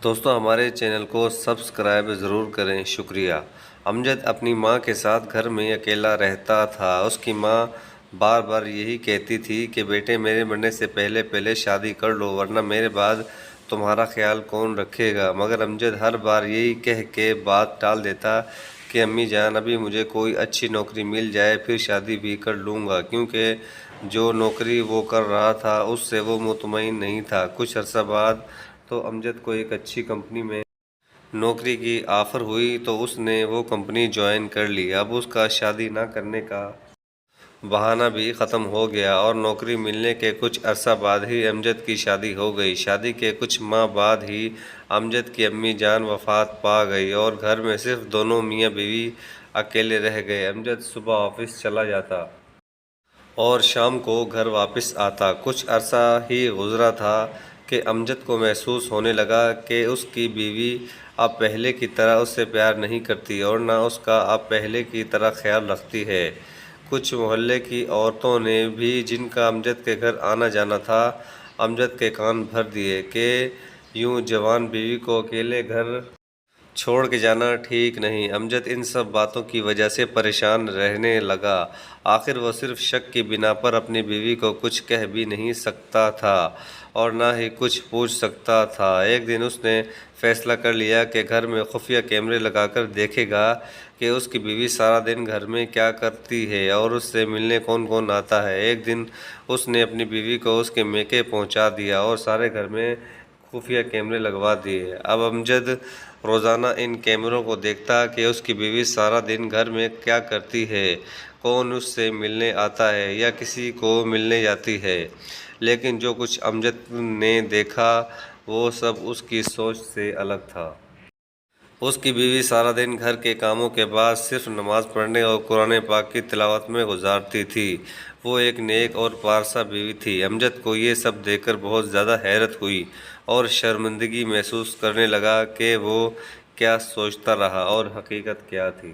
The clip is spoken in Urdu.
دوستو ہمارے چینل کو سبسکرائب ضرور کریں، شکریہ۔ امجد اپنی ماں کے ساتھ گھر میں اکیلا رہتا تھا۔ اس کی ماں بار بار یہی کہتی تھی کہ بیٹے میرے مرنے سے پہلے شادی کر لو ورنہ میرے بعد تمہارا خیال کون رکھے گا، مگر امجد ہر بار یہی کہہ کے بات ٹال دیتا کہ امی جان ابھی مجھے کوئی اچھی نوکری مل جائے پھر شادی بھی کر لوں گا، کیونکہ جو نوکری وہ کر رہا تھا اس سے وہ مطمئن نہیں تھا۔ کچھ عرصہ بعد تو امجد کو ایک اچھی کمپنی میں نوکری کی آفر ہوئی تو اس نے وہ کمپنی جوائن کر لی۔ اب اس کا شادی نہ کرنے کا بہانہ بھی ختم ہو گیا اور نوکری ملنے کے کچھ عرصہ بعد ہی امجد کی شادی ہو گئی۔ شادی کے کچھ ماہ بعد ہی امجد کی امی جان وفات پا گئی اور گھر میں صرف دونوں میاں بیوی اکیلے رہ گئے۔ امجد صبح آفس چلا جاتا اور شام کو گھر واپس آتا۔ کچھ عرصہ ہی گزرا تھا کہ امجد کو محسوس ہونے لگا کہ اس کی بیوی اب پہلے کی طرح اس سے پیار نہیں کرتی اور نہ اس کا اب پہلے کی طرح خیال رکھتی ہے۔ کچھ محلے کی عورتوں نے بھی، جن کا امجد کے گھر آنا جانا تھا، امجد کے کان بھر دیے کہ یوں جوان بیوی کو اکیلے گھر چھوڑ کے جانا ٹھیک نہیں۔ امجد ان سب باتوں کی وجہ سے پریشان رہنے لگا۔ آخر وہ صرف شک کی بنا پر اپنی بیوی کو کچھ کہہ بھی نہیں سکتا تھا اور نہ ہی کچھ پوچھ سکتا تھا۔ ایک دن اس نے فیصلہ کر لیا کہ گھر میں خفیہ کیمرے لگا کر دیکھے گا کہ اس کی بیوی سارا دن گھر میں کیا کرتی ہے اور اس سے ملنے کون کون آتا ہے۔ ایک دن اس نے اپنی بیوی کو اس کے میکے پہنچا دیا اور سارے گھر میں خفیہ کیمرے لگوا دیے۔ اب امجد روزانہ ان کیمروں کو دیکھتا کہ اس کی بیوی سارا دن گھر میں کیا کرتی ہے، کون اس سے ملنے آتا ہے یا کسی کو ملنے جاتی ہے، لیکن جو کچھ امجد نے دیکھا وہ سب اس کی سوچ سے الگ تھا۔ اس کی بیوی سارا دن گھر کے کاموں کے بعد صرف نماز پڑھنے اور قرآن پاک کی تلاوت میں گزارتی تھی۔ وہ ایک نیک اور پارسا بیوی تھی۔ امجد کو یہ سب دیکھ کر بہت زیادہ حیرت ہوئی اور شرمندگی محسوس کرنے لگا کہ وہ کیا سوچتا رہا اور حقیقت کیا تھی۔